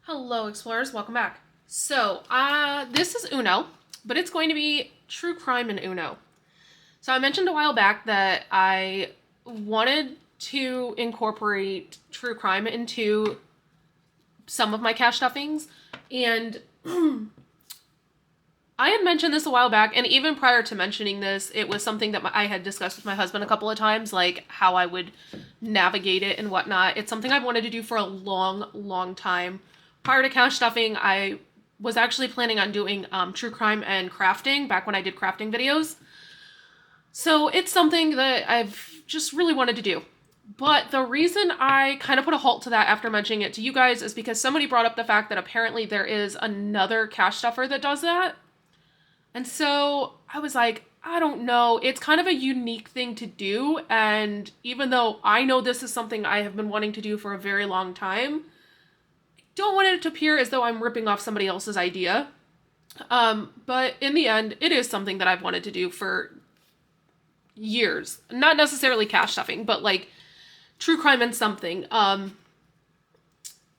Hello, explorers. Welcome back. So, this is Uno, but it's going to be true crime in Uno. So, I mentioned a while back that I wanted to incorporate true crime into some of my cache stuffings, and I had mentioned this a while back, and even prior to mentioning this, it was something that I had discussed with my husband a couple of times, like how I would navigate it and whatnot. It's something I've wanted to do for a long time. Prior to cache stuffing, I was actually planning on doing true crime and crafting back when I did crafting videos. So it's something that I've just really wanted to do. But the reason I kind of put a halt to that after mentioning it to you guys is because somebody brought up the fact that apparently there is another cache stuffer that does that. And so I was like, I don't know. It's kind of a unique thing to do. And even though I know this is something I have been wanting to do for a very long time, don't want it to appear as though I'm ripping off somebody else's idea. But in the end, it is something that I've wanted to do for years. Not necessarily cache stuffing, but like true crime and something.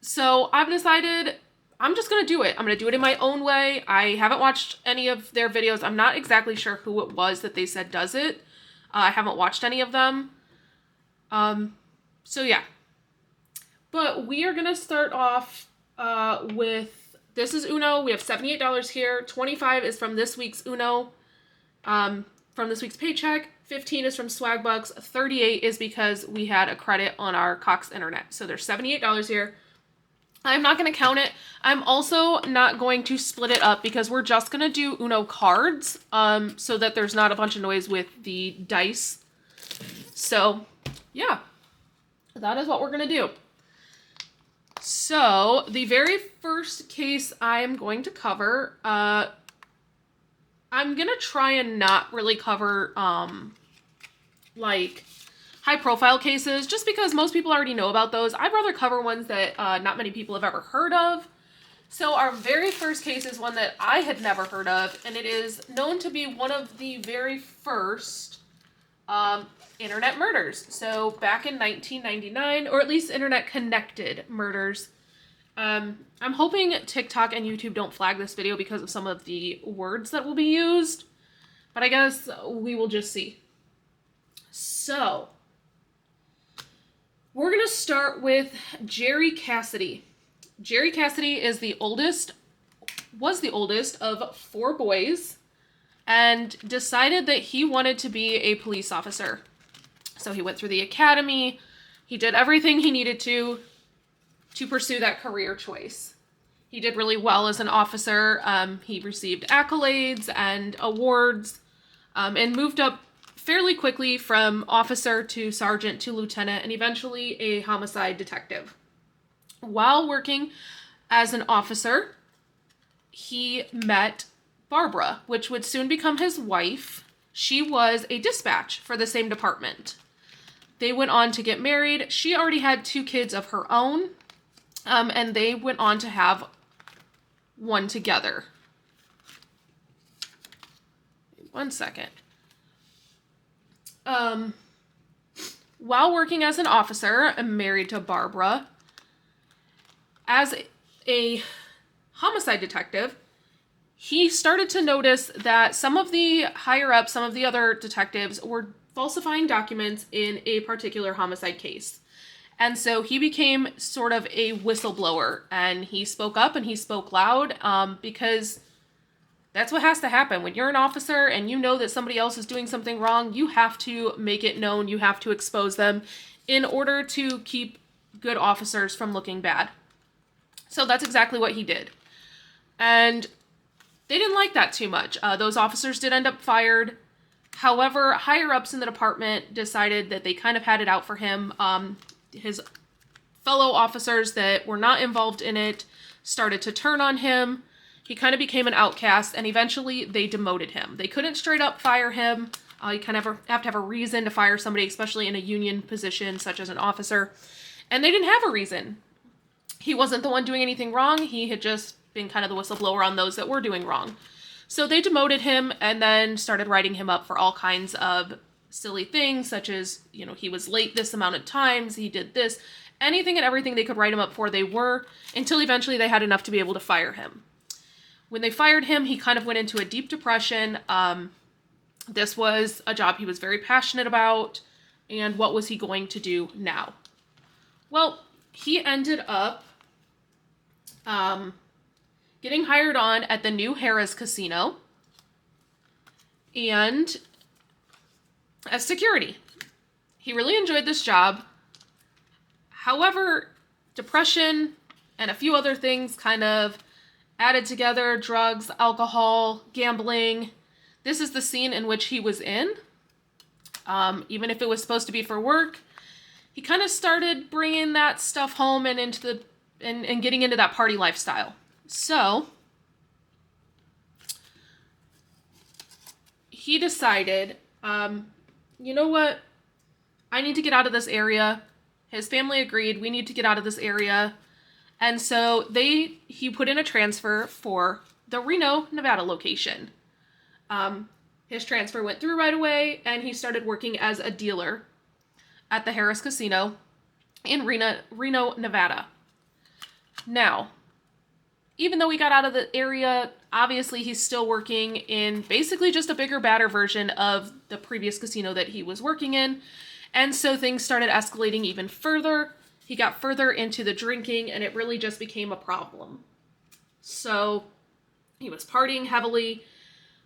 So I've decided I'm just going to do it. I'm going to do it in my own way. I haven't watched any of their videos. I'm not exactly sure who it was that they said does it. I haven't watched any of them. So yeah. But we are going to start off with, this is Uno. We have $78 here. $25 is from this week's Uno, from this week's paycheck. $15 is from Swagbucks. $38 is because we had a credit on our Cox Internet. So there's $78 here. I'm not going to count it. I'm also not going to split it up because we're just going to do Uno cards, so that there's not a bunch of noise with the dice. So, yeah. That is what we're going to do. So, the very first case I am going to cover, I'm going to try and not really cover, like, high-profile cases, just because most people already know about those. I'd rather cover ones that not many people have ever heard of. So our very first case is one that I had never heard of, and it is known to be one of the very first internet murders. So back in 1999, or at least internet-connected murders. I'm hoping TikTok and YouTube don't flag this video because of some of the words that will be used, but I guess we will just see. So, we're going to start with Jerry Cassidy. Jerry Cassidy is was the oldest of 4 boys, and decided that he wanted to be a police officer. So he went through the academy. He did everything he needed to pursue that career choice. He did really well as an officer. He received accolades and awards, and moved up fairly quickly from officer to sergeant to lieutenant, and eventually a homicide detective. While working as an officer, he met Barbara, which would soon become his wife. She was a dispatch for the same department. They went on to get married. She already had 2 kids of her own, and they went on to have one together. One second. While working as an officer and married to Barbara, as a homicide detective, he started to notice that some of the higher up, some of the other detectives were falsifying documents in a particular homicide case. And so he became sort of a whistleblower, and he spoke up and he spoke loud, because that's what has to happen. When you're an officer and you know that somebody else is doing something wrong, you have to make it known. You have to expose them in order to keep good officers from looking bad. So that's exactly what he did. And they didn't like that too much. Those officers did end up fired. However, higher ups in the department decided that they kind of had it out for him. His fellow officers that were not involved in it started to turn on him. He kind of became an outcast, and eventually they demoted him. They couldn't straight up fire him. You kind of have to have a reason to fire somebody, especially in a union position such as an officer. And they didn't have a reason. He wasn't the one doing anything wrong. He had just been kind of the whistleblower on those that were doing wrong. So they demoted him and then started writing him up for all kinds of silly things, such as, he was late this amount of times, he did this. anything and everything they could write him up for, they were, until eventually they had enough to be able to fire him. When they fired him, he kind of went into a deep depression. This was a job he was very passionate about, and what was he going to do now? Well, he ended up getting hired on at the new Harrah's Casino, and as security. He really enjoyed this job. However, depression and a few other things kind of added together, drugs, alcohol, gambling. This is the scene in which he was in. Even if it was supposed to be for work, he kind of started bringing that stuff home and into the and getting into that party lifestyle. So he decided, you know what? I need to get out of this area. His family agreed, we need to get out of this area. And so he put in a transfer for the Reno, Nevada location. His transfer went through right away, and he started working as a dealer at the Harrah's Casino in Reno, Nevada. Now, even though he got out of the area, obviously he's still working in basically just a bigger, badder version of the previous casino that he was working in. And so things started escalating even further. He got further into the drinking, and it really just became a problem. So he was partying heavily,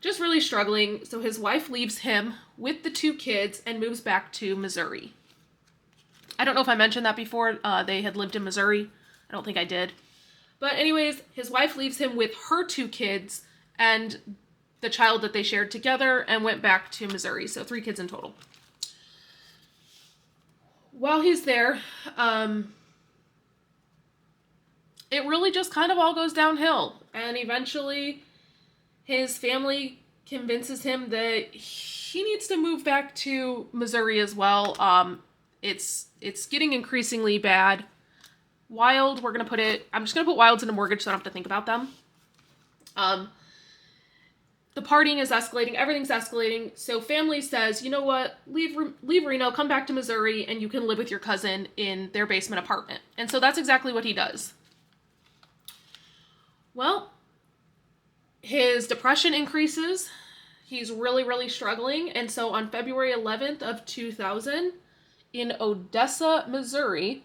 just really struggling. So his wife leaves him with the 2 kids and moves back to Missouri. I don't know if I mentioned that before. They had lived in Missouri. I don't think I did. But anyways, his wife leaves him with her 2 kids and the child that they shared together and went back to Missouri. So 3 kids in total. While he's there, it really just kind of all goes downhill. And eventually his family convinces him that he needs to move back to Missouri as well. It's getting increasingly bad. Wild, I'm just going to put Wilds in a mortgage so I don't have to think about them. The partying is escalating. Everything's escalating. So family says, you know what? Leave Reno, come back to Missouri, and you can live with your cousin in their basement apartment. And so that's exactly what he does. Well, his depression increases. He's really, really struggling. And so on February 11th of 2000, in Odessa, Missouri,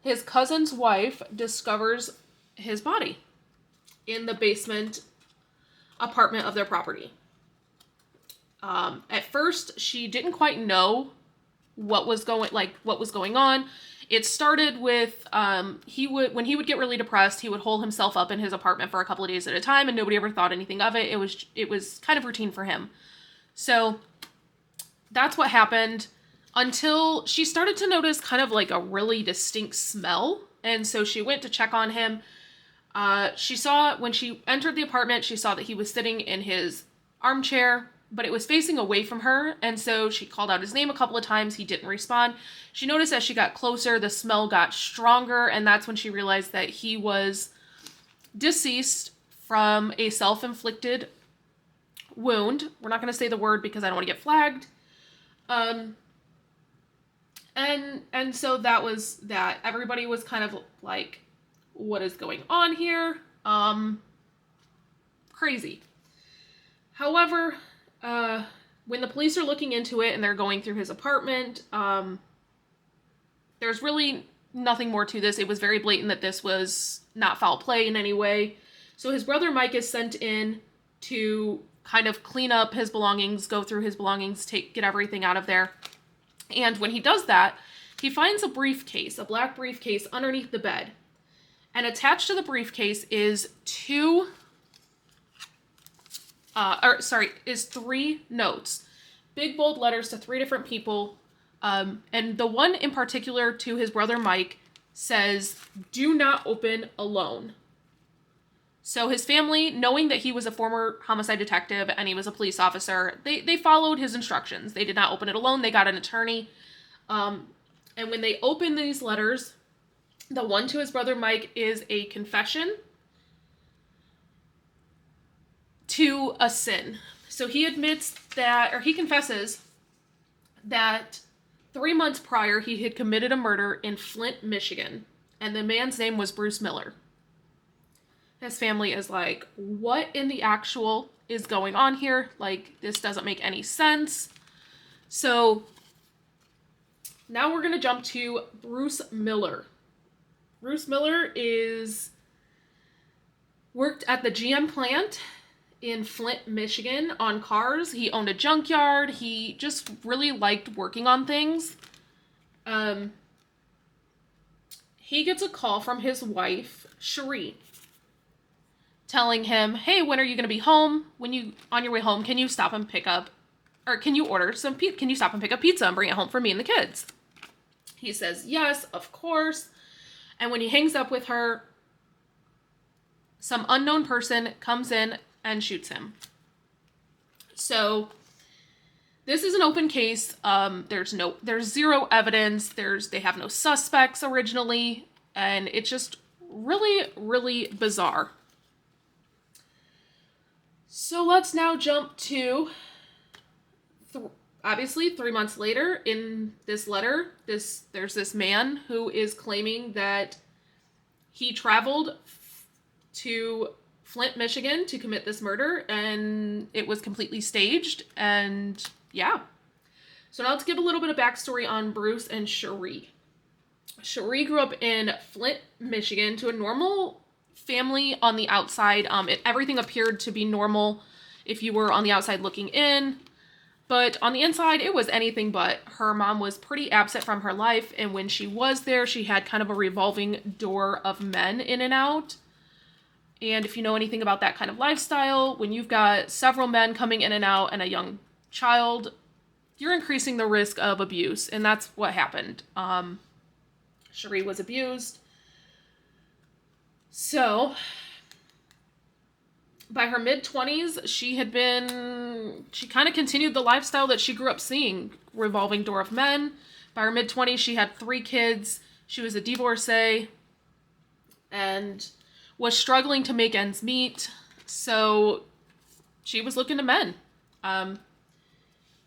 his cousin's wife discovers his body in the basement apartment of their property. At first, she didn't quite know what was going on. It started with when he would get really depressed, he would hole himself up in his apartment for a couple of days at a time, and nobody ever thought anything of it. It was kind of routine for him. So that's what happened until she started to notice kind of like a really distinct smell, and so she went to check on him. She saw, when she entered the apartment, she saw that he was sitting in his armchair, but it was facing away from her, and so she called out his name a couple of times. He didn't respond. She noticed as she got closer, the smell got stronger, and that's when she realized that he was deceased from a self-inflicted wound. We're not going to say the word because I don't want to get flagged. And so that was that. Everybody was kind of like, what is going on here? Crazy. However, when the police are looking into it and they're going through his apartment, there's really nothing more to this. It was very blatant that this was not foul play in any way. So his brother Mike is sent in to kind of clean up his belongings, go through his belongings, get everything out of there. And when he does that, he finds a briefcase, a black briefcase underneath the bed. And attached to the briefcase is 3 notes. Big bold letters to 3 different people. And the one in particular to his brother Mike says, "Do not open alone." So his family, knowing that he was a former homicide detective and he was a police officer, they followed his instructions. They did not open it alone. They got an attorney. And when they open these letters, the one to his brother Mike is a confession to a sin. So he admits that, or he confesses that 3 months prior, he had committed a murder in Flint, Michigan, and the man's name was Bruce Miller. His family is like, what in the actual is going on here? Like, this doesn't make any sense. So now we're going to jump to Bruce Miller. Bruce Miller worked at the GM plant in Flint, Michigan on cars. He owned a junkyard. He just really liked working on things. He gets a call from his wife, Sharee, telling him, hey, when are you going to be home? On your way home, can you stop and pick up, or can you order some pizza? Can you stop and pick up pizza and bring it home for me and the kids? He says, yes, of course. And when he hangs up with her, some unknown person comes in and shoots him. So this is an open case. There's zero evidence. They have no suspects originally, and it's just really, really bizarre. So let's now jump to, obviously, 3 months later. In this letter, there's this man who is claiming that he traveled to Flint, Michigan to commit this murder, and it was completely staged, and yeah. So now let's give a little bit of backstory on Bruce and Sharee. Sharee grew up in Flint, Michigan, to a normal family on the outside. Everything appeared to be normal if you were on the outside looking in, but on the inside, it was anything but. Her mom was pretty absent from her life, and when she was there, she had kind of a revolving door of men in and out. And if you know anything about that kind of lifestyle, when you've got several men coming in and out and a young child, you're increasing the risk of abuse. And that's what happened. Sharee was abused. So by her mid-20s, she kind of continued the lifestyle that she grew up seeing, revolving door of men. By her mid-20s, she had 3 kids. She was a divorcee and was struggling to make ends meet, so she was looking to men.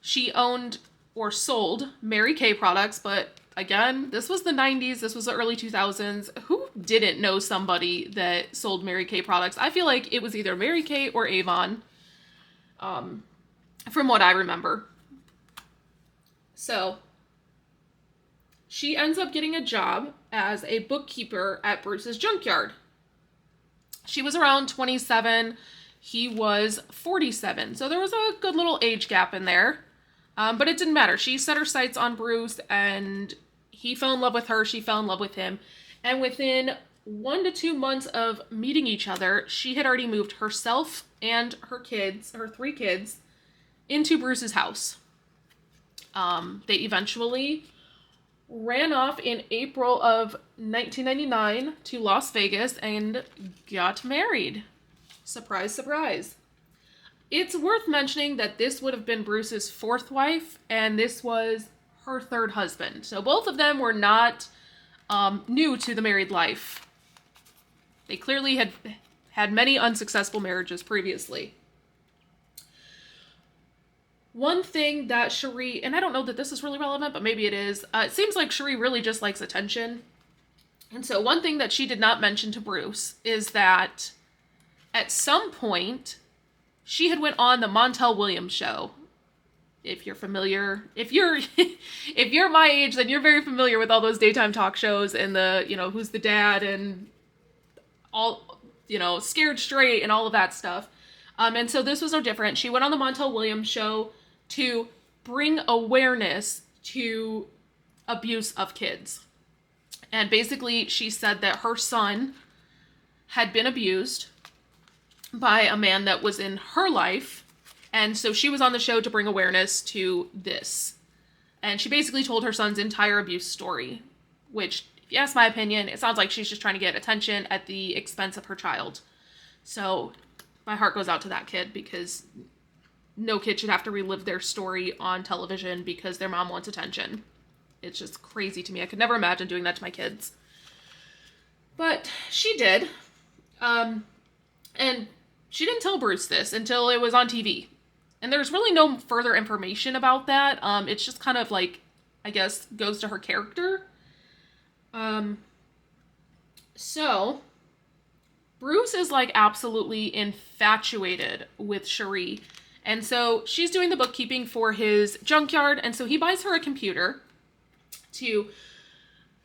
She owned or sold Mary Kay products, but again, this was the 90s, this was the early 2000s. Who didn't know somebody that sold Mary Kay products? I feel like it was either Mary Kay or Avon, from what I remember. So she ends up getting a job as a bookkeeper at Bruce's junkyard. She was around 27. He was 47. So there was a good little age gap in there. But it didn't matter. She set her sights on Bruce, and he fell in love with her. She fell in love with him. And within 1 to 2 months of meeting each other, she had already moved herself and her 3 kids, into Bruce's house. They eventually ran off in April of 1999 to Las Vegas and got married. Surprise, surprise. It's worth mentioning that this would have been Bruce's 4th wife, and this was her 3rd husband. So both of them were not new to the married life. They clearly had many unsuccessful marriages previously. One thing that Sharee, and I don't know that this is really relevant, but maybe it is, it seems like Sharee really just likes attention. And so one thing that she did not mention to Bruce is that at some point, she had went on the Montel Williams show. If you're familiar, if you're my age, then you're very familiar with all those daytime talk shows and the, Who's the Dad and all, Scared Straight and all of that stuff. And so this was no different. She went on the Montel Williams show to bring awareness to abuse of kids. And basically, she said that her son had been abused by a man that was in her life. And so she was on the show to bring awareness to this. And she basically told her son's entire abuse story, which, if you ask my opinion, it sounds like she's just trying to get attention at the expense of her child. So my heart goes out to that kid, because no kid should have to relive their story on television because their mom wants attention. It's just crazy to me. I could never imagine doing that to my kids. But she did. And she didn't tell Bruce this until it was on TV. And there's really no further information about that. It's just kind of like I guess, goes to her character. So Bruce is like absolutely infatuated with Sharee. And so she's doing the bookkeeping for his junkyard. And so he buys her a computer to,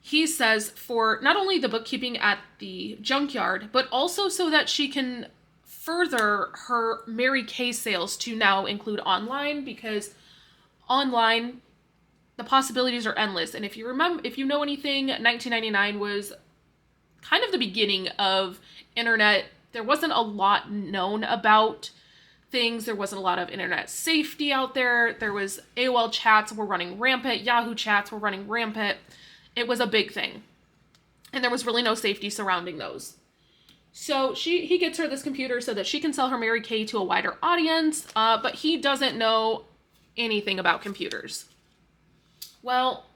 he says, for not only the bookkeeping at the junkyard, but also so that she can further her Mary Kay sales to now include online, because online, the possibilities are endless. And if you remember, if you know anything, 1999 was kind of the beginning of internet. There wasn't a lot known about things. There wasn't a lot of internet safety out there. There was AOL chats were running rampant. Yahoo chats were running rampant. It was a big thing. And there was really no safety surrounding those. So he gets her this computer so that she can sell her Mary Kay to a wider audience, but he doesn't know anything about computers. Well,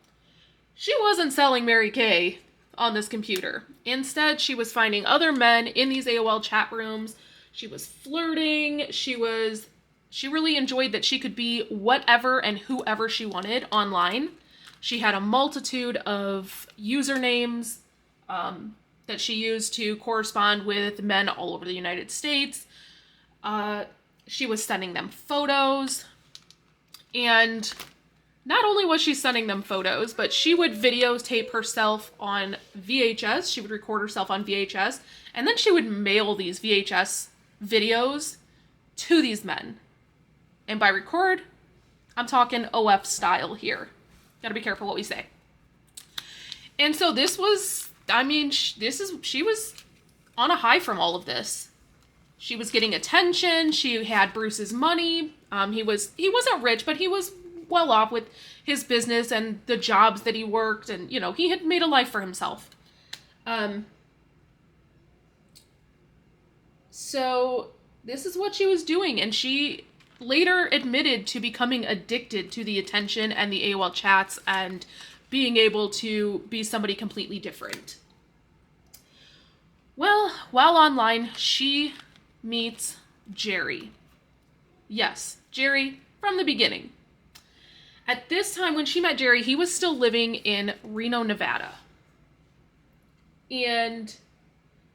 she wasn't selling Mary Kay on this computer. Instead, she was finding other men in these AOL chat rooms. She was flirting. She really enjoyed that she could be whatever and whoever she wanted online. She had a multitude of usernames that she used to correspond with men all over the United States. She was sending them photos. And not only was she sending them photos, but she would videotape herself on VHS. She would record herself on VHS. And then she would mail these VHS videos to these men. And by record, I'm talking OF style here. Gotta be careful what we say. And so this was, she was on a high from all of this. She was getting attention. She had Bruce's money. He wasn't rich, but he was well off with his business and the jobs that he worked, and he had made a life for himself. So this is what she was doing, and she later admitted to becoming addicted to the attention and the AOL chats and being able to be somebody completely different. Well, while online, she meets Jerry. Yes, Jerry from the beginning. At this time, when she met Jerry, he was still living in Reno, Nevada. And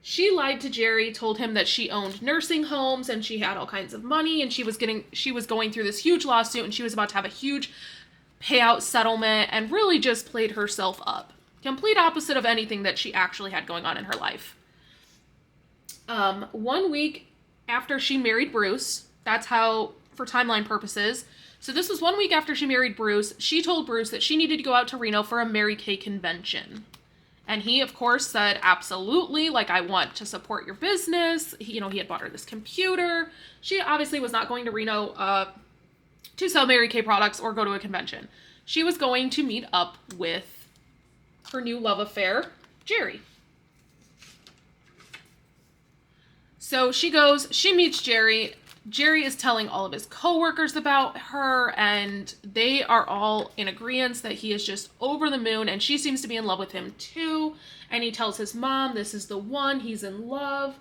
she lied to Jerry, told him that she owned nursing homes and she had all kinds of money, and she was going through this huge lawsuit, and she was about to have a huge payout settlement, and really just played herself up. Complete opposite of anything that she actually had going on in her life. 1 week after she married Bruce, that's how, for timeline purposes, so this was 1 week after she married Bruce, she told Bruce that she needed to go out to Reno for a Mary Kay convention. And he, of course, said, absolutely, I want to support your business. He had bought her this computer. She obviously was not going to Reno to sell Mary Kay products or go to a convention. She was going to meet up with her new love affair, Jerry. So she goes, she meets Jerry. Jerry is telling all of his coworkers about her, and they are all in agreement that he is just over the moon, and she seems to be in love with him too. And he tells his mom, this is the one, he's in love.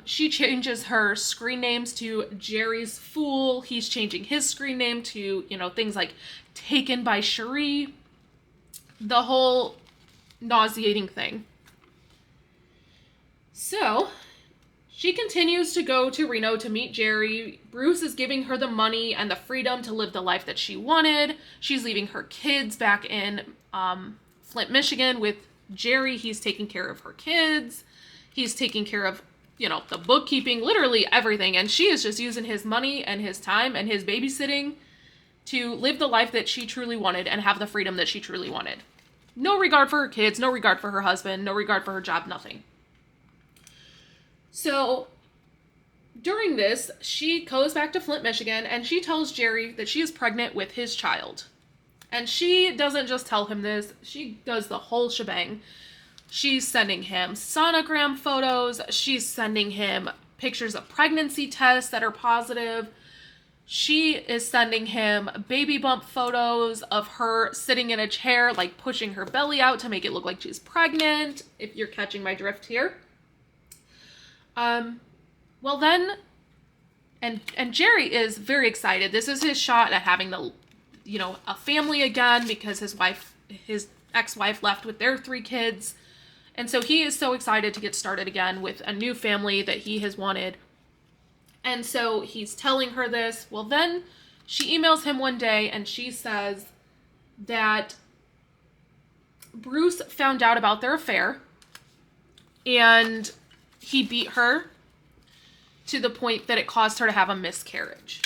She changes her screen names to Jerry's Fool. He's changing his screen name to, things like Taken by Sharee. The whole nauseating thing. So she continues to go to Reno to meet Jerry. Bruce is giving her the money and the freedom to live the life that she wanted. She's leaving her kids back in Flint, Michigan with Jerry. He's taking care of her kids. He's taking care of, the bookkeeping, literally everything. And she is just using his money and his time and his babysitting to live the life that she truly wanted and have the freedom that she truly wanted. No regard for her kids, no regard for her husband, no regard for her job, nothing. So during this, she goes back to Flint, Michigan, and she tells Jerry that she is pregnant with his child. And she doesn't just tell him this, she does the whole shebang. She's sending him sonogram photos. She's sending him pictures of pregnancy tests that are positive. She is sending him baby bump photos of her sitting in a chair, pushing her belly out to make it look like she's pregnant, if you're catching my drift here. Well then, and Jerry is very excited. This is his shot at having a family again, because his ex-wife left with their 3 kids. And so he is so excited to get started again with a new family that he has wanted. And so he's telling her this. Well, then she emails him one day and she says that Bruce found out about their affair and he beat her to the point that it caused her to have a miscarriage.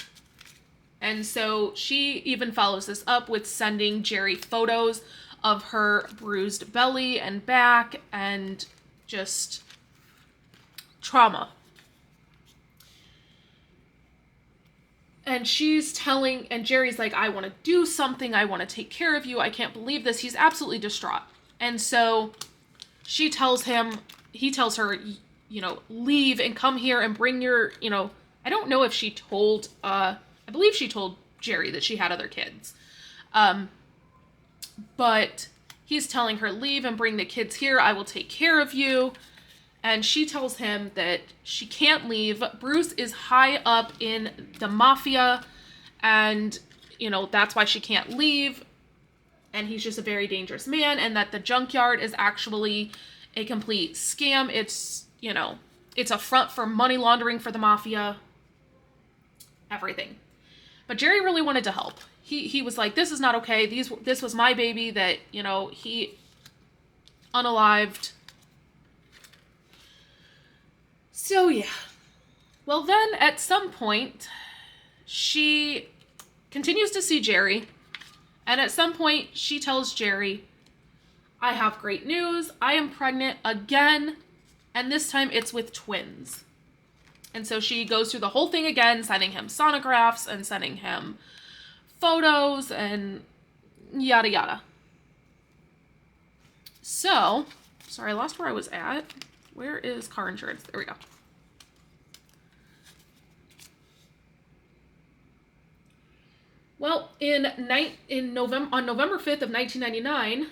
And so she even follows this up with sending Jerry photos of her bruised belly and back and just trauma. And Jerry's like, I want to do something. I want to take care of you. I can't believe this. He's absolutely distraught. And so he tells her, leave and come here and bring your, I don't know if she told, I believe she told Jerry that she had other kids. But he's telling her, leave and bring the kids here. I will take care of you. And she tells him that she can't leave. Bruce is high up in the mafia and, that's why she can't leave. And he's just a very dangerous man, and that the junkyard is actually a complete scam. It's, it's a front for money laundering for the mafia. Everything. But Jerry really wanted to help. He was like, this is not okay. This was my baby that, he unalived. So, yeah. Well, then, at some point, she continues to see Jerry. And at some point, she tells Jerry, I have great news. I am pregnant again. And this time, it's with twins. And so she goes through the whole thing again, sending him sonographs and sending him photos and yada yada. So, sorry, I lost where I was at. Where is car insurance? There we go. Well, on November 5th of 1999,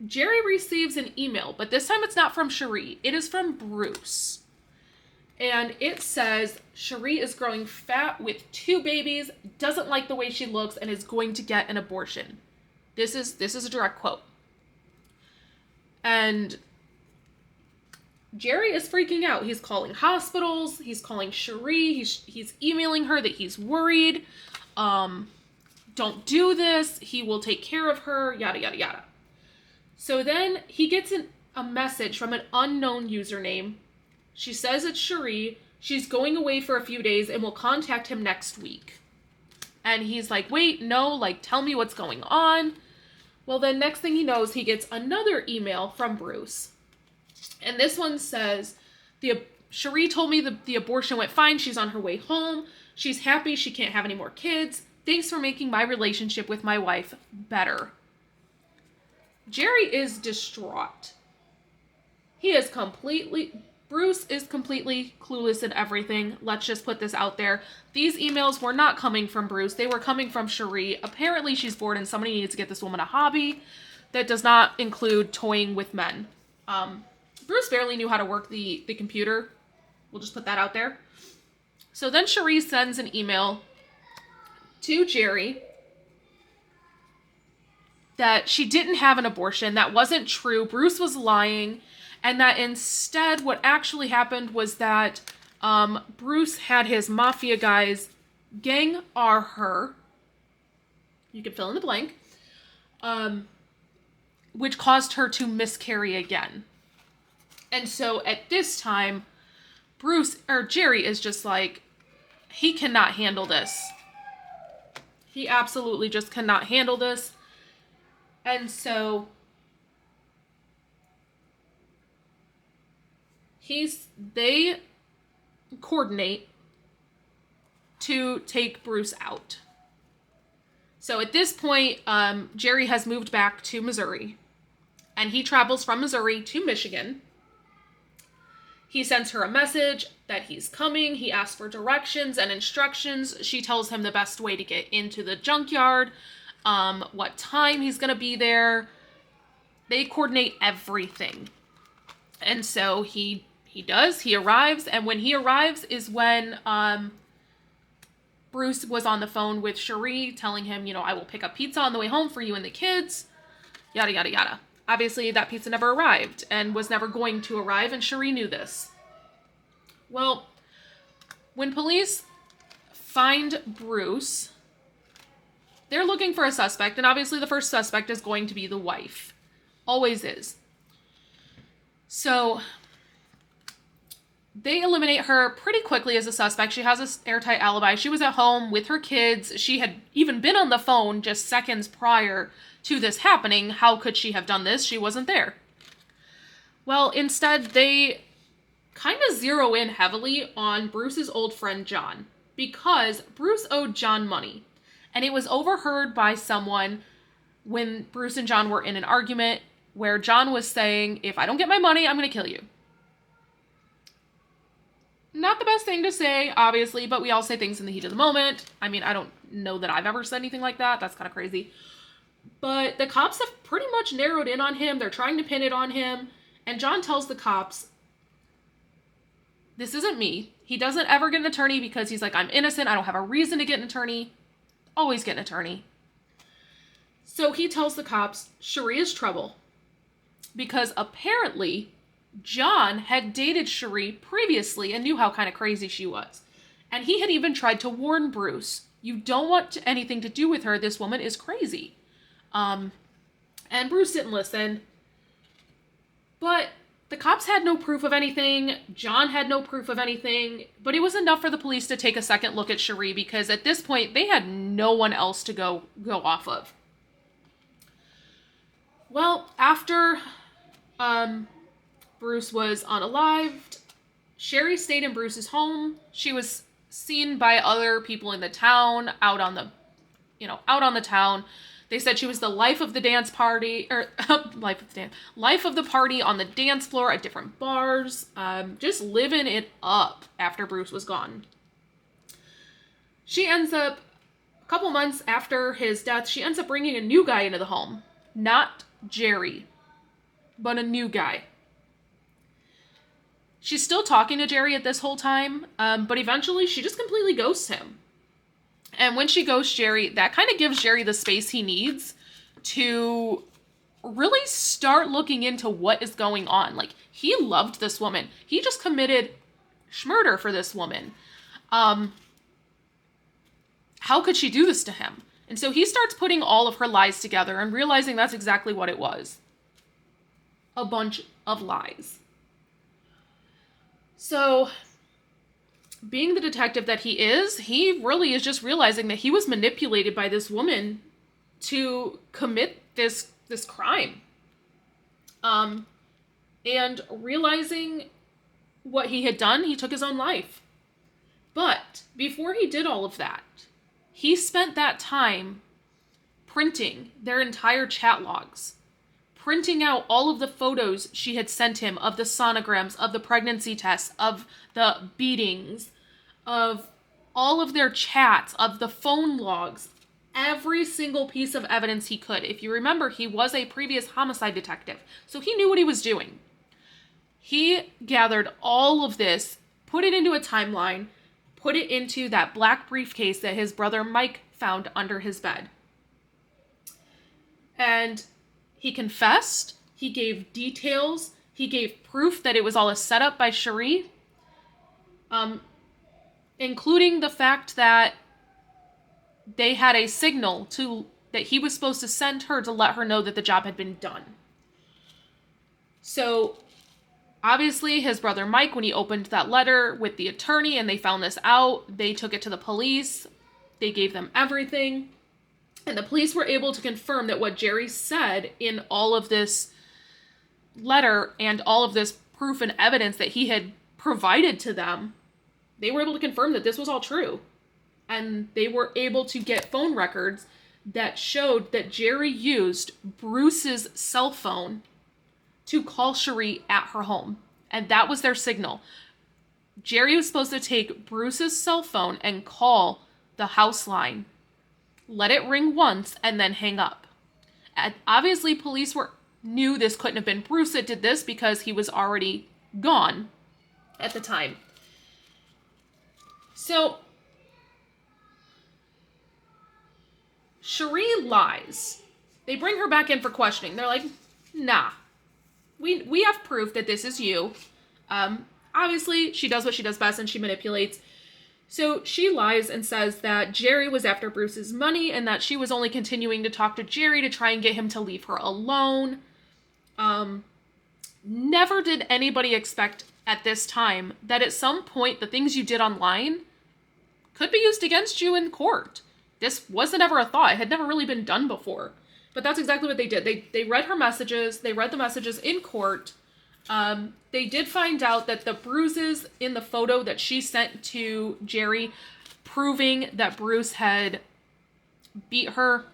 Jerry receives an email, but this time it's not from Sharee. It is from Bruce. And it says, Sharee is growing fat with 2 babies, doesn't like the way she looks, and is going to get an abortion. This is a direct quote. And Jerry is freaking out. He's calling hospitals. He's calling Sharee. He's emailing her that he's worried. Don't do this. He will take care of her. Yada, yada, yada. So then he gets a message from an unknown username. She says it's Sharee. She's going away for a few days and will contact him next week. And he's like, wait, no, tell me what's going on. Well, then next thing he knows, he gets another email from Bruce. And this one says, Sharee told me the abortion went fine. She's on her way home. She's happy she can't have any more kids. Thanks for making my relationship with my wife better. Jerry is distraught. Bruce is completely clueless in everything. Let's just put this out there. These emails were not coming from Bruce. They were coming from Sharee. Apparently she's bored and somebody needs to get this woman a hobby that does not include toying with men. Bruce barely knew how to work the computer. We'll just put that out there. So then Sharee sends an email to Jerry that she didn't have an abortion. That wasn't true. Bruce was lying. And that instead what actually happened was that Bruce had his mafia guys gang her. You can fill in the blank. Which caused her to miscarry again. And so at this time, Jerry is just like, he cannot handle this. He absolutely just cannot handle this. And so they coordinate to take Bruce out. So at this point, Jerry has moved back to Missouri. And he travels from Missouri to Michigan. He sends her a message that he's coming. He asks for directions and instructions. She tells him the best way to get into the junkyard, what time he's going to be there. They coordinate everything. And so he does. He arrives. And when he arrives is when Bruce was on the phone with Sharee telling him, I will pick up pizza on the way home for you and the kids, yada, yada, yada. Obviously, that pizza never arrived and was never going to arrive, and Sharee knew this. Well, when police find Bruce, they're looking for a suspect, and obviously the first suspect is going to be the wife. Always is. So they eliminate her pretty quickly as a suspect. She has an airtight alibi. She was at home with her kids. She had even been on the phone just seconds prior to this happening. How could she have done this? She wasn't there. Well, instead, they kind of zero in heavily on Bruce's old friend, John, because Bruce owed John money. And it was overheard by someone when Bruce and John were in an argument where John was saying, if I don't get my money, I'm going to kill you. Not the best thing to say, obviously, but we all say things in the heat of the moment. I mean, I don't know that I've ever said anything like that. That's kind of crazy. But the cops have pretty much narrowed in on him. They're trying to pin it on him. And John tells the cops, this isn't me. He doesn't ever get an attorney because he's like, I'm innocent. I don't have a reason to get an attorney. Always get an attorney. So he tells the cops, Sharee is trouble. Because apparently, John had dated Sharee previously and knew how kind of crazy she was. And he had even tried to warn Bruce, you don't want anything to do with her. This woman is crazy. And Bruce didn't listen. But the cops had no proof of anything. John had no proof of anything. But it was enough for the police to take a second look at Sharee because at this point, they had no one else to go off of. Well, after Bruce was unalived, Sharee stayed in Bruce's home. She was seen by other people in the town, out on the town. They said she was the life of the dance party, or life of the party on the dance floor at different bars, just living it up after Bruce was gone. She ends up, a couple months after his death, she ends up bringing a new guy into the home. Not Jerry, but a new guy. She's still talking to Jerry at this whole time, but eventually she just completely ghosts him. And when she ghosts Jerry, that kind of gives Jerry the space he needs to really start looking into what is going on. Like, he loved this woman. He just committed murder for this woman. How could she do this to him? And so he starts putting all of her lies together and realizing that's exactly what it was. A bunch of lies. So, being the detective that he really is just realizing that he was manipulated by this woman to commit this crime. And realizing what he had done, he took his own life. But before he did all of that, he spent that time printing their entire chat logs, printing out all of the photos she had sent him of the sonograms, of the pregnancy tests, of the beatings, of all of their chats, of the phone logs, every single piece of evidence he could. If you remember, he was a previous homicide detective, so he knew what he was doing. He gathered all of this, put it into a timeline, put it into that black briefcase that his brother Mike found under his bed. And he confessed, he gave details, he gave proof that it was all a setup by Sharee, including the fact that they had a signal that he was supposed to send her to let her know that the job had been done. So, obviously, his brother Mike, when he opened that letter with the attorney and they found this out, they took it to the police. They gave them everything. And the police were able to confirm that what Jerry said in all of this letter and all of this proof and evidence that he had provided to them, they were able to confirm that this was all true. And they were able to get phone records that showed that Jerry used Bruce's cell phone to call Sharee at her home. And that was their signal. Jerry was supposed to take Bruce's cell phone and call the house line, let it ring once, and then hang up. And obviously, police knew this couldn't have been Bruce that did this because he was already gone at the time. So, Sharee lies. They bring her back in for questioning. They're like, nah, we have proof that this is you. Obviously, she does what she does best and she manipulates. So she lies and says that Jerry was after Bruce's money and that she was only continuing to talk to Jerry to try and get him to leave her alone. Never did anybody expect at this time that at some point the things you did online could be used against you in court. This wasn't ever a thought. It had never really been done before. But that's exactly what they did. They read her messages. They read the messages in court. They did find out that the bruises in the photo that she sent to Jerry, proving that Bruce had beat her,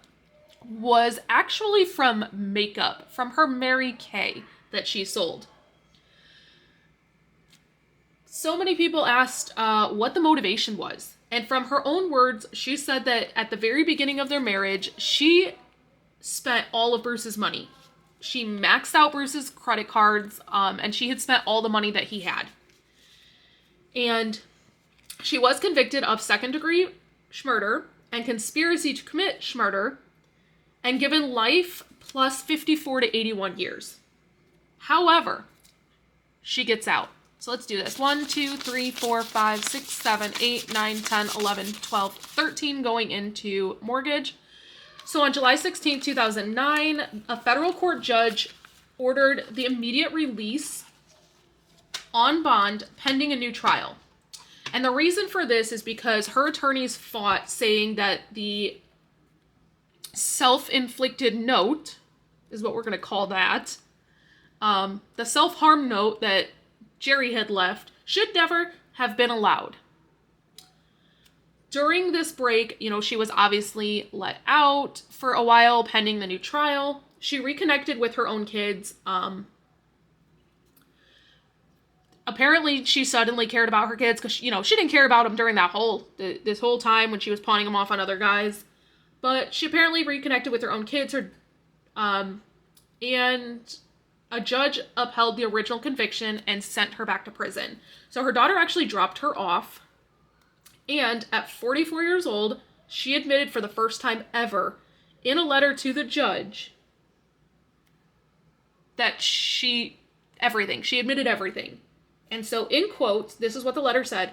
was actually from makeup, from her Mary Kay that she sold. So many people asked what the motivation was. And from her own words, she said that at the very beginning of their marriage, she spent all of Bruce's money. She maxed out Bruce's credit cards, and she had spent all the money that he had. And she was convicted of second-degree murder and conspiracy to commit murder, and given life plus 54 to 81 years. However, she gets out. So let's do this. 1, 2, 3, 4, 5, 6, 7, 8, 9, 10, 11, 12, 13 going into mortgage. So on July 16, 2009, a federal court judge ordered the immediate release on bond pending a new trial. And the reason for this is because her attorneys fought, saying that the self-inflicted note, is what we're going to call that, the self-harm note that Jerry had left, should never have been allowed. During this break, she was obviously let out for a while pending the new trial. She reconnected with her own kids. Apparently, she suddenly cared about her kids because, she didn't care about them during this whole time when she was pawning them off on other guys. But she apparently reconnected with her own kids. And a judge upheld the original conviction and sent her back to prison. So her daughter actually dropped her off. And at 44 years old, she admitted for the first time ever in a letter to the judge that she admitted everything. And so in quotes, this is what the letter said: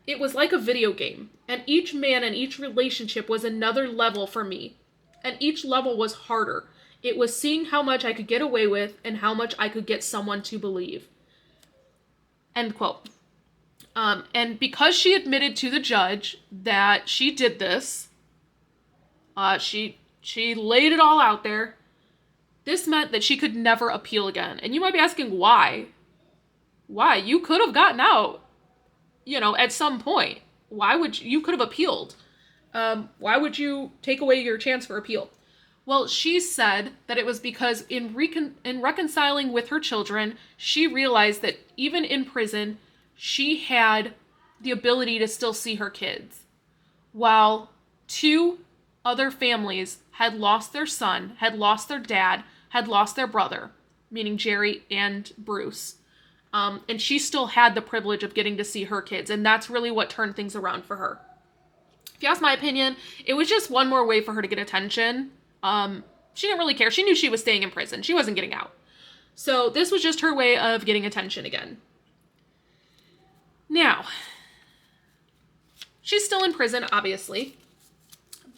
"It was like a video game, and each man and each relationship was another level for me. And each level was harder. It was seeing how much I could get away with and how much I could get someone to believe." End quote. And because she admitted to the judge that she did this, she laid it all out there. This meant that she could never appeal again. And you might be asking why. Why? You could have gotten out, at some point. You could have appealed. Why would you take away your chance for appeal? Well, she said that it was because in reconciling with her children, she realized that even in prison, she had the ability to still see her kids. While 2 other families had lost their son, had lost their dad, had lost their brother, meaning Jerry and Bruce. And she still had the privilege of getting to see her kids. And that's really what turned things around for her. If you ask my opinion, it was just one more way for her to get attention. She didn't really care. She knew she was staying in prison. She wasn't getting out. So this was just her way of getting attention again. Now, she's still in prison, obviously.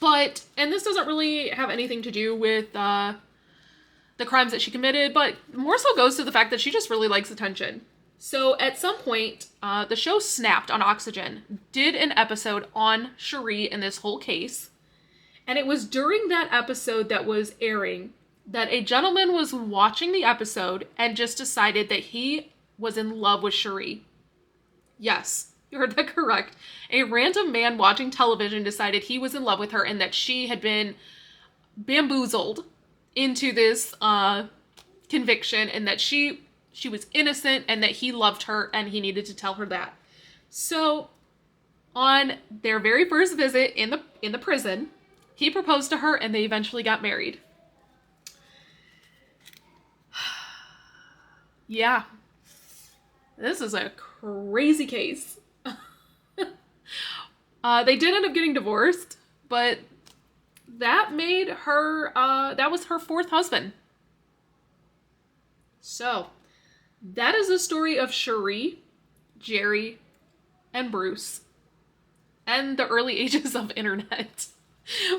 And this doesn't really have anything to do with the crimes that she committed, but more so goes to the fact that she just really likes attention. So at some point, the show Snapped on Oxygen did an episode on Sharee and this whole case. And it was during that episode that was airing that a gentleman was watching the episode and just decided that he was in love with Sharee. Yes, you heard that correct. A random man watching television decided he was in love with her and that she had been bamboozled into this conviction and that she was innocent and that he loved her and he needed to tell her that. So on their very first visit in the prison, he proposed to her and they eventually got married. Yeah. This is a crazy case. They did end up getting divorced, but that made her, that was her fourth husband. So, that is the story of Sharee, Jerry, and Bruce, and the early ages of internet.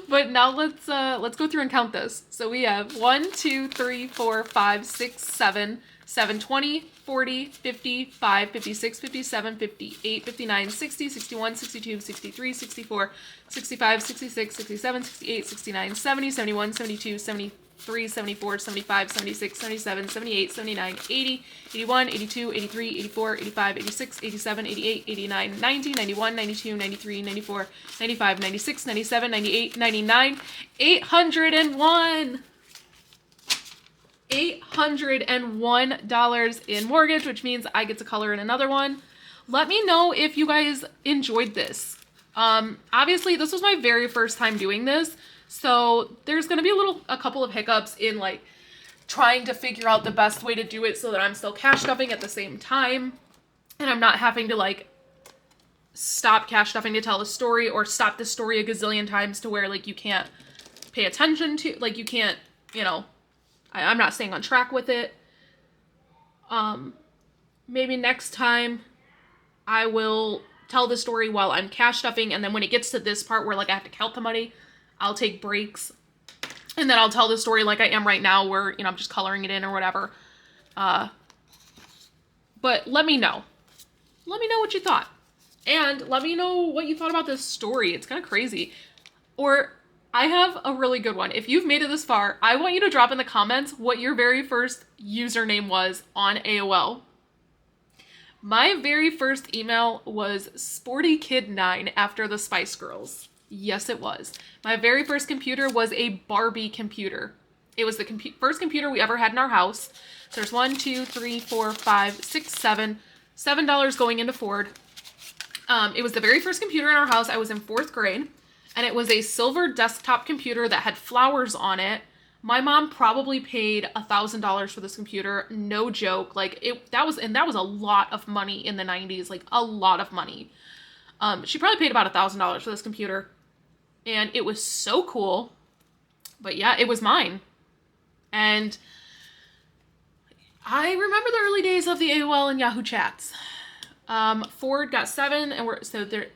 But now let's go through and count this. So we have 1, 2, 3, 4, 5, 6, 7, 7, 20, 40, 55, 56, 57, 58, 59, 60, 61, 62, 63, 64, 65, 66, 67, 68, 69, 70, 71, 72, 73, 74, 75, 76, 77, 78, 79, 80, 81, 82, 83, 84, 85, 86, 87, 88, 89, 90, 91, 92, 93, 94, 95, 96, 97, 98, 99, 801. $801 in mortgage, which means I get to color in another one. Let me know if you guys enjoyed this. Obviously, this was my very first time doing this, so there's going to be a couple of hiccups in like trying to figure out the best way to do it so that I'm still cash stuffing at the same time, and I'm not having to like stop cash stuffing to tell the story or stop the story a gazillion times to where like you can't pay attention to, like you can't, you know, I'm not staying on track with it. Maybe next time I will tell the story while I'm cash stuffing, and then when it gets to this part where like I have to count the money, I'll take breaks, and then I'll tell the story like I am right now where, you know, I'm just coloring it in or whatever. But let me know. Let me know what you thought. And let me know what you thought about this story. It's kind of crazy. Or I have a really good one. If you've made it this far, I want you to drop in the comments what your very first username was on AOL. My very first email was SportyKid9 after the Spice Girls. Yes, it was. My very first computer was a Barbie computer. It was the first computer we ever had in our house. So there's 1, 2, 3, 4, 5, 6, 7. $7 going into Ford. It was the very first computer in our house. I was in 4th grade. And it was a silver desktop computer that had flowers on it. My mom probably paid $1,000 for this computer. No joke. Like that was a lot of money in the 90s. Like a lot of money. She probably paid about $1,000 for this computer. And it was so cool. But yeah, it was mine. And I remember the early days of the AOL and Yahoo chats. Ford got 7, and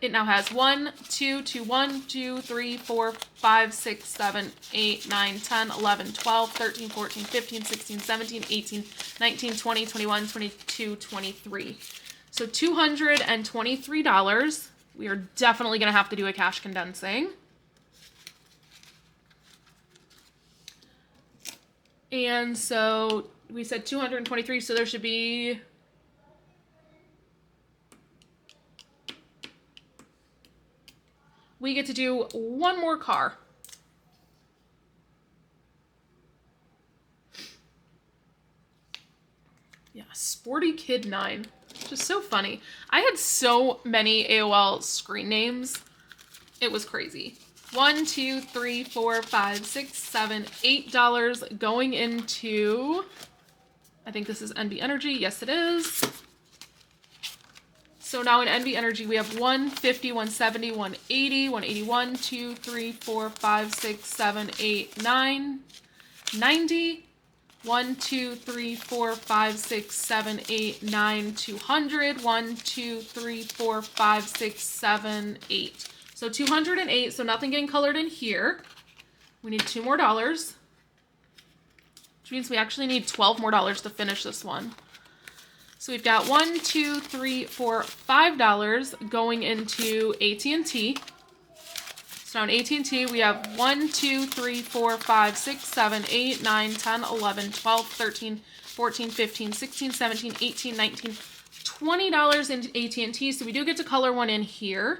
it now has 1, 2, 2, 1, 2, 3, 4, 5, 6, 7, 8, 9, 10, 11, 12, 13, 14, 15, 16, 17, 18, 19, 20, 21, 22, 23. So $223. We are definitely going to have to do a cash condensing. And so we said 223, so there should be... We get to do one more car. Yeah, SportyKid9. Just so funny. I had so many AOL screen names. It was crazy. 1, 2, 3, 4, 5, 6, 7, $8 going into... I think this is NB Energy. Yes, it is. So now in NB Energy, we have 150, 170, 180, 181, 2, 3, 4, 5, 6, 7, 8, 9, 90, 1, 2, 3, 4, 5, 6, 7, 8, 9, 200, 1, 2, 3, 4, 5, 6, 7, 8. So 208, so nothing getting colored in here. We need $2 more, which means we actually need $12 more to finish this one. So we've got $1, 2, 3, 4, $5 going into AT&T. So now in AT&T, we have 1, 2, 3, 4, 5, 6, 7, 8, 9, 10, 11, 12, 13, 14, 15, 16, 17, 18, 19, $20 into AT&T. So we do get to color one in here.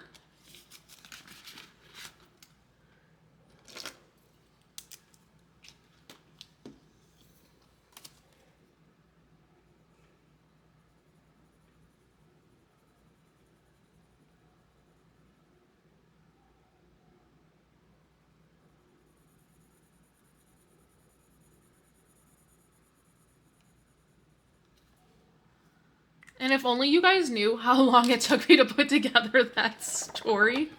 And if only you guys knew how long it took me to put together that story.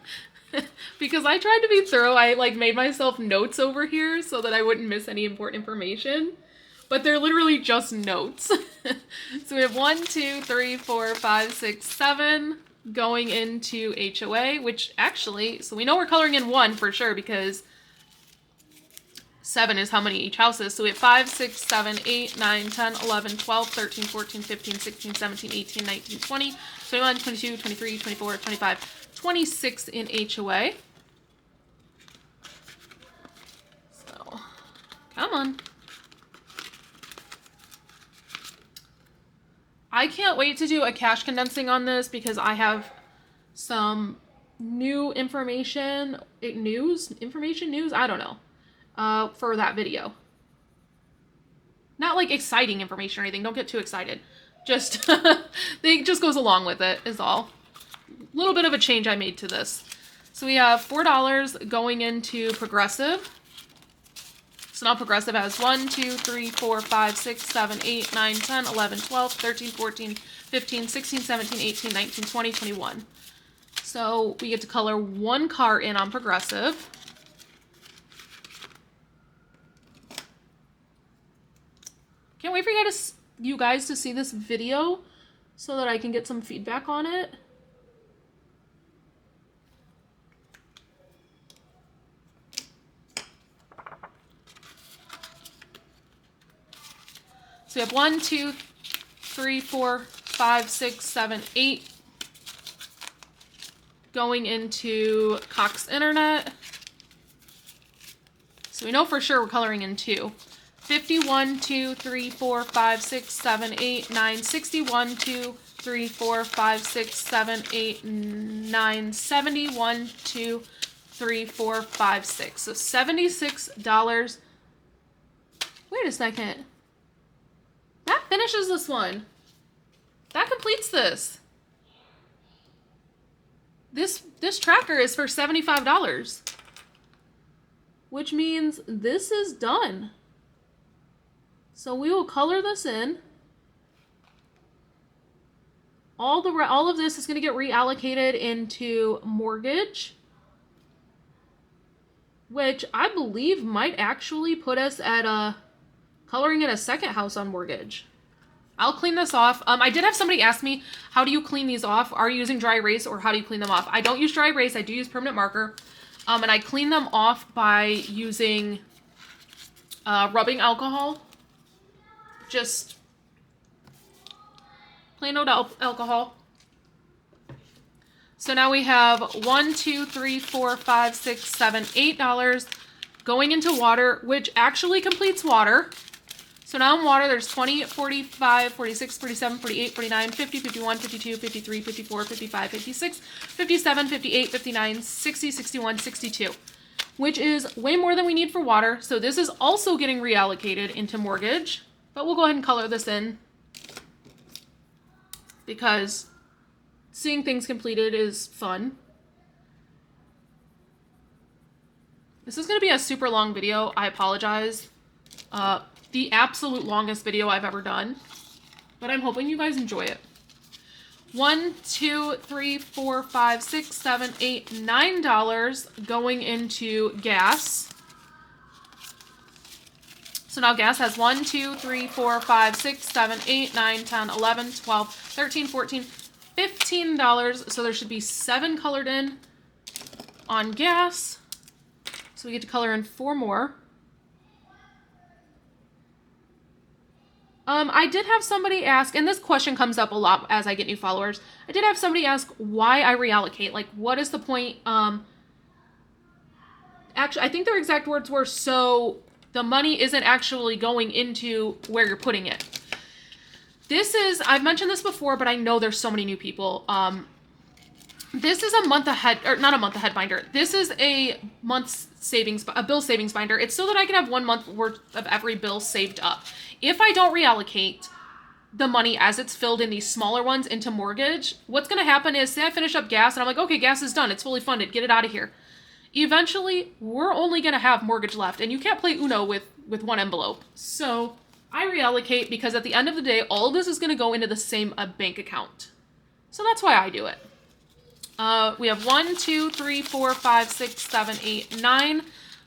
because I tried to be thorough. I like made myself notes over here so that I wouldn't miss any important information. But they're literally just notes. So we have 1, 2, 3, 4, 5, 6, 7 going into HOA, which actually, so we know we're coloring in 1 for sure because 7 is how many each house is. So we have 5, 6, 7, 8, 9, 10, 11, 12, 13, 14, 15, 16, 17, 18, 19, 20, 21, 22, 23, 24, 25, 26 in HOA. So, come on. I can't wait to do a cash condensing on this because I have some new information, news, I don't know, for that video. Not like exciting information or anything, don't get too excited. Just, it just goes along with it is all. A little bit of a change I made to this. So we have $4 going into Progressive. So now Progressive has 1, 2, 3, 4, 5, 6, 7, 8, 9, 10, 11, 12, 13, 14, 15, 16, 17, 18, 19, 20, 21. So we get to color 1 car in on Progressive. Can't wait for you guys to see this video so that I can get some feedback on it. So we have 1, 2, 3, 4, 5, 6, 7, 8 going into Cox Internet. So we know for sure we're coloring in 2. 51, 2, 3, 4, 5, 6, 7, 8, 9, 61, 2, 3, 4, 5, 6, 7, 8, 9, 71, 2, 3, 4, 5, 6. So $76. Wait a second. That finishes this one. That completes this. This tracker is for $75. Which means this is done. So we will color this in. All of this is going to get reallocated into mortgage, which I believe might actually put us at coloring in a second house on mortgage. I'll clean this off. I did have somebody ask me, how do you clean these off? Are you using dry erase or how do you clean them off? I don't use dry erase. I do use permanent marker. And I clean them off by using rubbing alcohol. Just plain old alcohol. So now we have $1, 2, 3, 4, 5, 6, 7, $8 going into water, which actually completes water. So now in water, there's 20, 45, 46, 47, 48, 49, 50, 51, 52, 53, 54, 55, 56, 57, 58, 59, 60, 61, 62, which is way more than we need for water. So this is also getting reallocated into mortgage, but we'll go ahead and color this in because seeing things completed is fun. This is going to be a super long video. I apologize. The absolute longest video I've ever done, but I'm hoping you guys enjoy it. 1, 2, 3, 4, 5, 6, 7, 8, $9 going into gas. So now gas has 1, 2, 3, 4, 5, 6, 7, 8, 9, 10, 11, 12, 13, 14, $15. So there should be 7 colored in on gas. So we get to color in 4 more. I did have somebody ask, and this question comes up a lot as I get new followers. I did have somebody ask why I reallocate. Like, what is the point? Actually, I think their exact words were, so the money isn't actually going into where you're putting it. This is, I've mentioned this before, but I know there's so many new people. This is a month ahead, or not a month ahead binder. This is a month's savings, a bill savings binder. It's so that I can have 1 month worth of every bill saved up. If I don't reallocate the money as it's filled in these smaller ones into mortgage, what's going to happen is, say I finish up gas and I'm like, okay, gas is done. It's fully funded. Get it out of here. Eventually, we're only going to have mortgage left, and you can't play Uno with 1 envelope. So I reallocate because at the end of the day, all of this is going to go into the same bank account. So that's why I do it. We have 1, 2, 3, 4, 5, 6, 7, 8, 9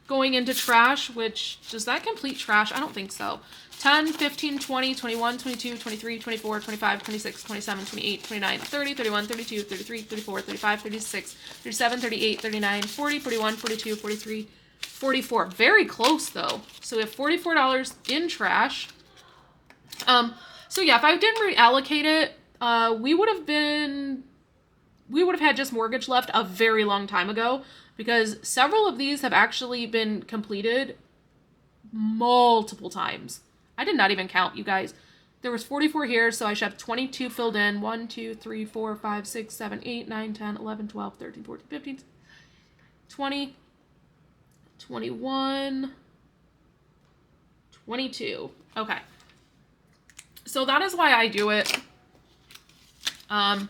going into trash, which, does that complete trash? I don't think so. 10, 15, 20, 21, 22, 23, 24, 25, 26, 27, 28, 29, 30, 31, 32, 33, 34, 35, 36, 37, 38, 39, 40, 41, 42, 43, 44. Very close though. So we have $44 in trash. So yeah, if I didn't reallocate it, we would have had just mortgage left a very long time ago, because several of these have actually been completed multiple times. I did not even count, you guys. There was 44 here, so I should have 22 filled in. 1, 2, 3, 4, 5, 6, 7, 8, 9, 10, 11, 12, 13, 14, 15, 20, 21, 22. Okay. So that is why I do it. So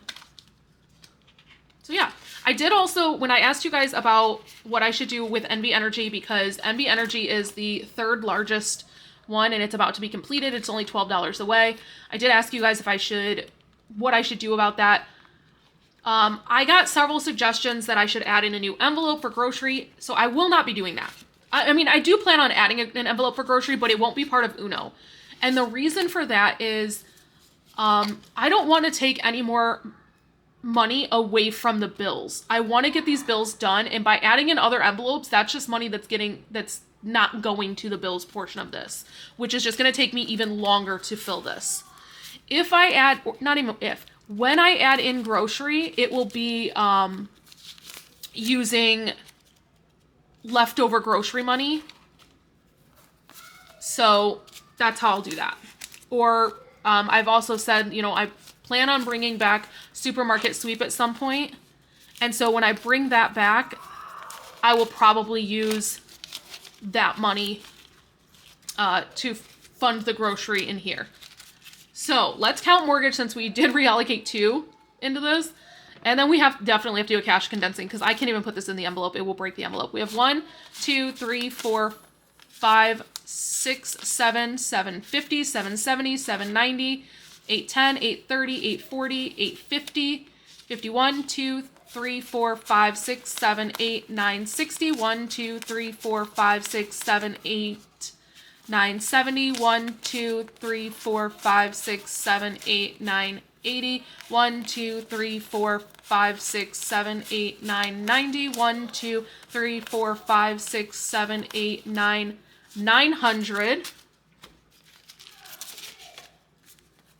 yeah, I did also, when I asked you guys about what I should do with NV Energy, because NV Energy is the third largest one and it's about to be completed. It's only $12 away. I did ask you guys what I should do about that. I got several suggestions that I should add in a new envelope for grocery, so I will not be doing that. I mean, I do plan on adding an envelope for grocery, but it won't be part of Uno. And the reason for that is I don't want to take any more money away from the bills. I want to get these bills done, and by adding in other envelopes, that's just money that's not going to the bills portion of this, which is just going to take me even longer to fill this. If I add, when I add in grocery, it will be using leftover grocery money. So that's how I'll do that. Or I've also said, I plan on bringing back supermarket sweep at some point. And so when I bring that back, I will probably use that money to fund the grocery in here. So let's count mortgage, since we did reallocate 2 into this. And then we definitely have to do a cash condensing, because I can't even put this in the envelope. It will break the envelope. We have 1, 2, 3, 4, 5, 6, 7, 750, 770, 790, 810, 830, 840, 850, 51, 2, 3, 4, 5, 6, 7, 8, 9, 60, 1, 2, 3, 4, 5, 6, 7, 8, 9, 70, 1, 2, 3, 4, 5, 6, 7, 8, 9, 80, 1, 2, 3, 4, 5, 6, 7, 8, 9, 90, 1, 2, 3, 4, 5, 6, 7, 8, 9, 900.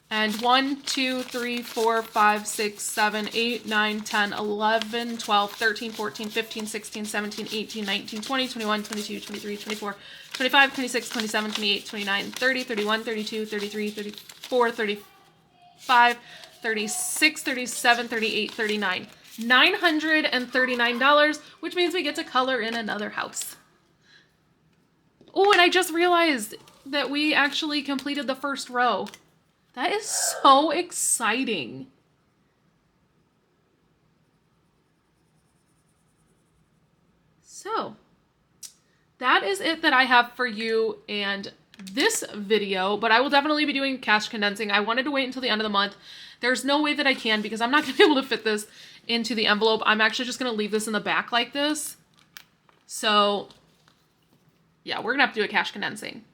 And 1, 2, 3, 4, 5, 6, 7, 8, 9, 10, 11, 12, 13, 14, 15, 16, 17, 18, 19, 20, 21, 22, 23, 24, 25, 26, 27, 28, 29, 30, 31, 32, 33, 34, 35, 36, 37, 38, 39. $939, which means we get to color in another house. Oh, and I just realized that we actually completed the first row. That is so exciting. So, that is it that I have for you and this video, but I will definitely be doing cash condensing. I wanted to wait until the end of the month. There's no way that I can, because I'm not going to be able to fit this into the envelope. I'm actually just going to leave this in the back like this. So, yeah, we're going to have to do a cash condensing.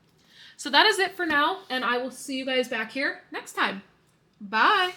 So that is it for now, and I will see you guys back here next time. Bye!